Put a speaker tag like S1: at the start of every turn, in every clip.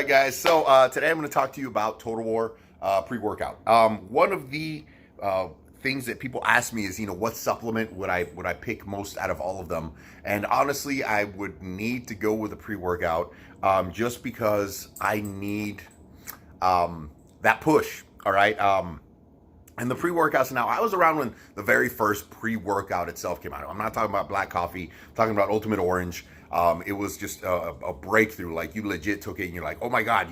S1: Hi guys, so today I'm going to talk to you about Total War pre-workout. One of the things that people ask me is, what supplement would I pick most out of all of them? And honestly, I would need to go with a pre-workout just because I need that push. All right. And the pre-workouts now, I was around when the very first pre-workout itself came out. I'm not talking about black coffee, I'm talking about Ultimate Orange. It was just a breakthrough. Like, you legit took it and you're like, oh my God,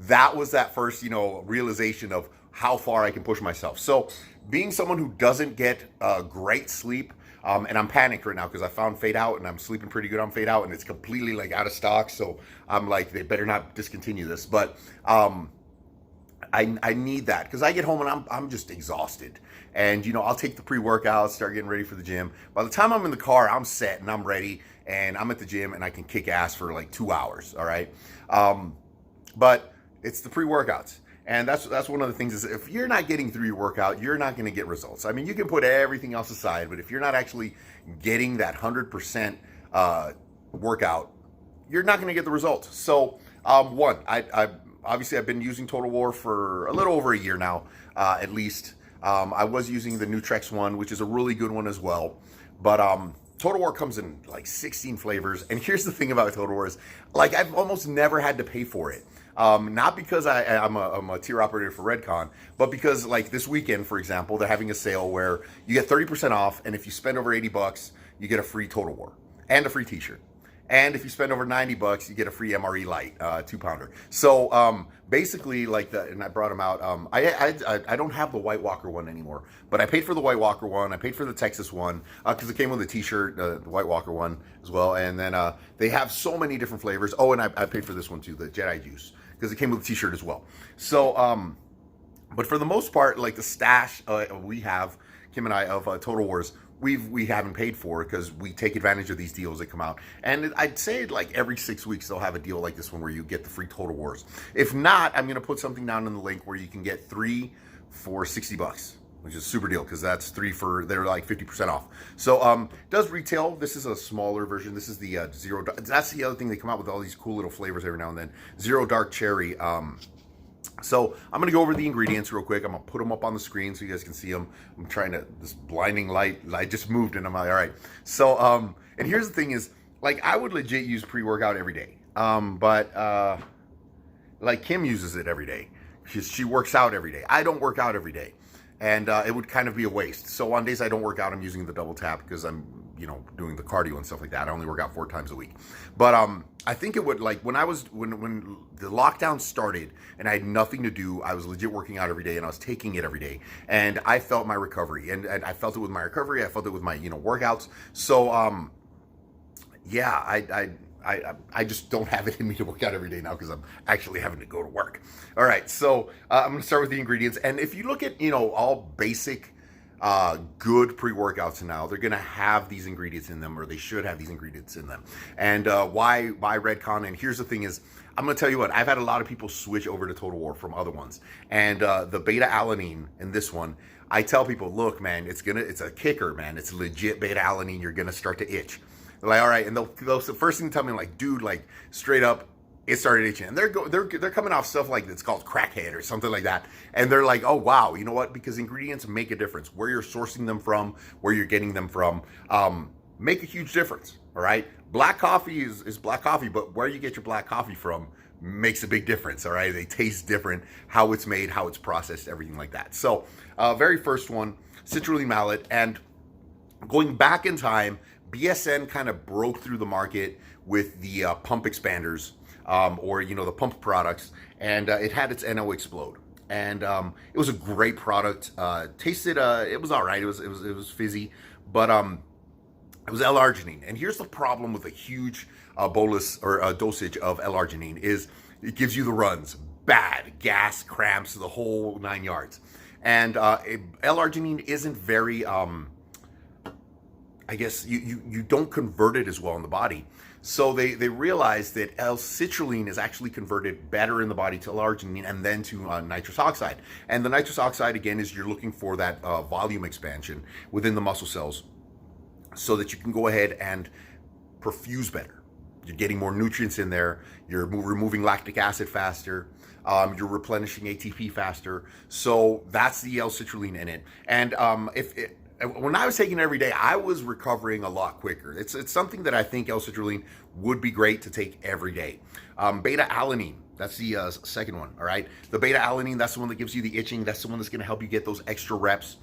S1: that was that first, realization of how far I can push myself. So being someone who doesn't get great sleep, and I'm panicked right now because I found Fade Out and I'm sleeping pretty good on Fade Out and it's completely like out of stock. So I'm like, they better not discontinue this. But I need that because I get home and I'm just exhausted. And I'll take the pre-workout, start getting ready for the gym. By the time I'm in the car, I'm set and I'm ready and I'm at the gym and I can kick ass for like 2 hours. All right. But it's the pre-workouts. And that's one of the things is if you're not getting through your workout, you're not going to get results. I mean, you can put everything else aside, but if you're not actually getting that 100% workout, you're not going to get the results. So obviously, I've been using Total War for a little over a year now, at least. I was using the Nutrex one, which is a really good one as well. But Total War comes in like 16 flavors. And here's the thing about Total War is, like, I've almost never had to pay for it. Not because I'm a tier operator for Redcon, but because, like, this weekend, for example, they're having a sale where you get 30% off. And if you spend over 80 bucks, you get a free Total War and a free t-shirt. And if you spend over 90 bucks, you get a free MRE Light 2-pounder. So basically, like and I brought them out. I don't have the White Walker one anymore, but I paid for the White Walker one. I paid for the Texas one because it came with a T-shirt, the White Walker one as well. And then they have so many different flavors. Oh, and I paid for this one too, the Jedi Juice, because it came with a T-shirt as well. So, but for the most part, like the stash we have, Kim and I, of Total Wars, we haven't paid for because we take advantage of these deals that come out. And I'd say like every 6 weeks they'll have a deal like this one where you get the free Total Wars. If not, I'm gonna put something down in the link where you can get 3 for 60 bucks, which is a super deal because that's 3 for, they're like 50% off. So does retail. This is a smaller version. This is the zero. That's the other thing, they come out with all these cool little flavors every now and then. Zero dark cherry. So I'm going to go over the ingredients real quick. I'm going to put them up on the screen so you guys can see them. I'm trying to, this blinding light, I just moved and I'm like, all right. So, and here's the thing is, like, I would legit use pre-workout every day. But like Kim uses it every day. She works out every day. I don't work out every day. And it would kind of be a waste. So on days I don't work out, I'm using the double tap because I'm, doing the cardio and stuff like that. I only work out 4 times a week. But I think it would, like, when the lockdown started and I had nothing to do, I was legit working out every day and I was taking it every day. And I felt my recovery. And I felt it with my recovery. I felt it with my, workouts. So, yeah, I just don't have it in me to work out every day now because I'm actually having to go to work. All right, so I'm going to start with the ingredients. And if you look at, all basic good pre-workouts now, they're going to have these ingredients in them, or they should have these ingredients in them. And why Redcon? And here's the thing is, I'm going to tell you what, I've had a lot of people switch over to Total War from other ones. And the Beta-alanine in this one, I tell people, look, man, it's a kicker, man. It's legit Beta-alanine. You're going to start to itch. They're like, all right, and they'll the first thing tell me, like, dude, like, straight up, it started itching. And they're coming off stuff like it's called crackhead or something like that. And they're like, oh wow, you know what? Because ingredients make a difference. Where you're sourcing them from, where you're getting them from, make a huge difference. All right. Black coffee is black coffee, but where you get your black coffee from makes a big difference. All right. They taste different, how it's made, how it's processed, everything like that. So very first one, citrulline malate. And going back in time, BSN kind of broke through the market with the pump expanders, or the pump products, and it had its NO explode, and it was a great product. Tasted, it was all right. It was fizzy, but it was L-arginine. And here's the problem with a huge bolus or dosage of L-arginine is it gives you the runs, bad gas, cramps, the whole 9 yards. And L-arginine isn't very I guess you don't convert it as well in the body. So they realized that L-citrulline is actually converted better in the body to L-arginine and then to nitrous oxide. And the nitrous oxide, again, is you're looking for that volume expansion within the muscle cells so that you can go ahead and perfuse better. You're getting more nutrients in there. You're removing lactic acid faster. You're replenishing ATP faster. So that's the L-citrulline in it. And when I was taking it every day, I was recovering a lot quicker. It's something that I think L-citrulline would be great to take every day. Beta-alanine, that's the second one, all right? The beta-alanine, that's the one that gives you the itching. That's the one that's gonna help you get those extra reps.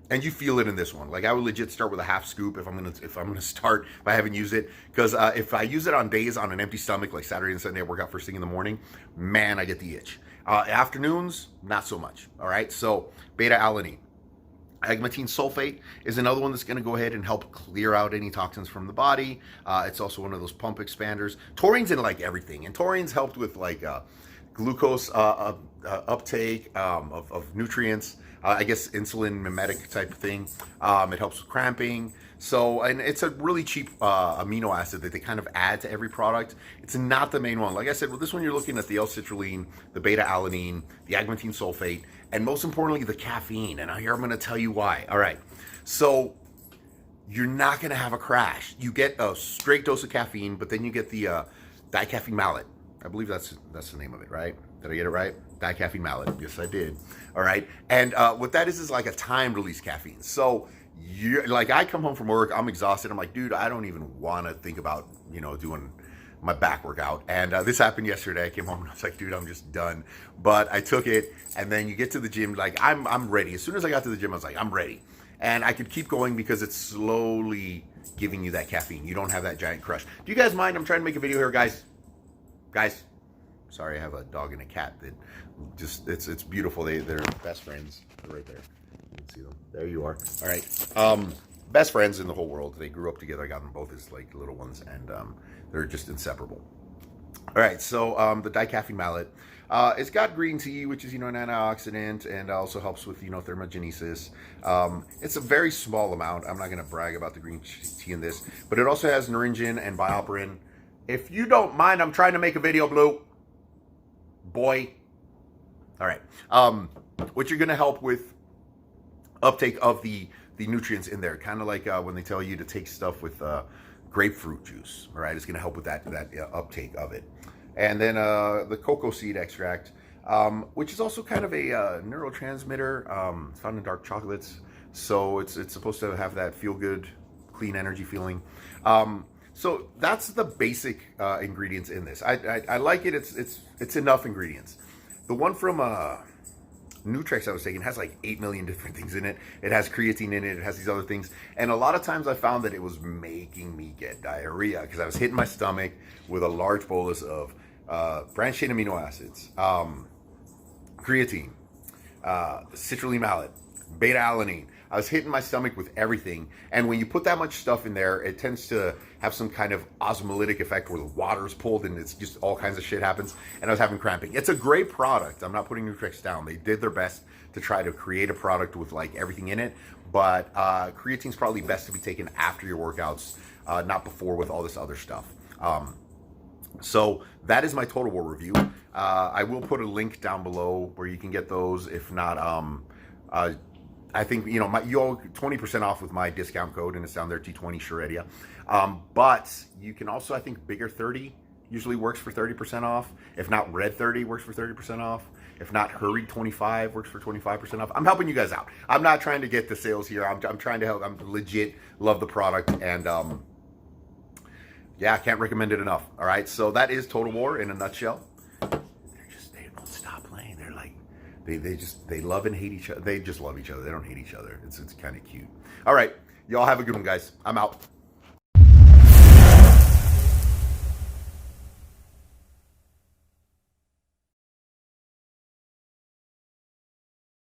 S1: And you feel it in this one. Like I would legit start with a half scoop if I'm gonna start, if I haven't used it. Because if I use it on days on an empty stomach, like Saturday and Sunday, I work out first thing in the morning, man, I get the itch. Afternoons, not so much, all right? So beta-alanine. Agmatine sulfate is another one that's going to go ahead and help clear out any toxins from the body. It's also one of those pump expanders. Taurine's in like everything, and taurine's helped with like glucose uptake of nutrients. I guess insulin mimetic type of thing. It helps with cramping. So, and it's a really cheap amino acid that they kind of add to every product. It's not the main one. Like I said, with this one, you're looking at the L-citrulline, the beta-alanine, the agmatine sulfate, and most importantly, the caffeine. And here I'm going to tell you why. All right. So you're not going to have a crash. You get a straight dose of caffeine, but then you get the dicaffeine malate. I believe that's the name of it, right? Did I get it right? Dicaffeine malate. Yes, I did. All right. And what that is like a time release caffeine. So like I come home from work, I'm exhausted. I'm like, dude, I don't even want to think about, doing my back workout. And this happened yesterday. I came home and I was like, dude, I'm just done. But I took it, and then you get to the gym, like I'm ready. As soon as I got to the gym, I was like, I'm ready. And I could keep going because it's slowly giving you that caffeine. You don't have that giant crush. Do you guys mind? I'm trying to make a video here, guys. Sorry, I have a dog and a cat that just, it's beautiful. They're best friends. They're right there. You can see them. There you are. All right. Best friends in the whole world. They grew up together. I got them both as like little ones, and they're just inseparable. All right. So the dicaffeine malate, it's got green tea, which is, an antioxidant, and also helps with, thermogenesis. It's a very small amount. I'm not going to brag about the green tea in this, but it also has naringin and BioPerine. If you don't mind, I'm trying to make a video, Blue. Boy. All right. Which are going to help with uptake of the nutrients in there. Kind of like when they tell you to take stuff with grapefruit juice. All right. It's going to help with that uptake of it. And then the cocoa seed extract, which is also kind of a neurotransmitter. It's found in dark chocolates. So it's supposed to have that feel-good, clean energy feeling. So that's the basic ingredients in this. I like it. It's enough ingredients. The one from Nutrex I was taking has like 8 million different things in it. It has creatine in it. It has these other things. And a lot of times I found that it was making me get diarrhea because I was hitting my stomach with a large bolus of branched chain amino acids, creatine, citrulline malate, beta-alanine. I was hitting my stomach with everything. And when you put that much stuff in there, it tends to have some kind of osmolytic effect where the water's pulled and it's just all kinds of shit happens. And I was having cramping. It's a great product. I'm not putting Nutrex down. They did their best to try to create a product with like everything in it. But creatine's probably best to be taken after your workouts, not before with all this other stuff. So that is my Total War review. I will put a link down below where you can get those. If not, I think, you all 20% off with my discount code, and it's down there, T20 Sharedia. But you can also, I think, Bigger 30 usually works for 30% off. If not, Red 30 works for 30% off. If not, Hurried 25 works for 25% off. I'm helping you guys out. I'm not trying to get the sales here. I'm trying to help. I'm legit love the product, and yeah, I can't recommend it enough. All right, so that is Total War in a nutshell. They don't stop playing. They're like, they love and hate each other. They just love each other. They don't hate each other. It's kind of cute. All right, y'all have a good one, guys. I'm out.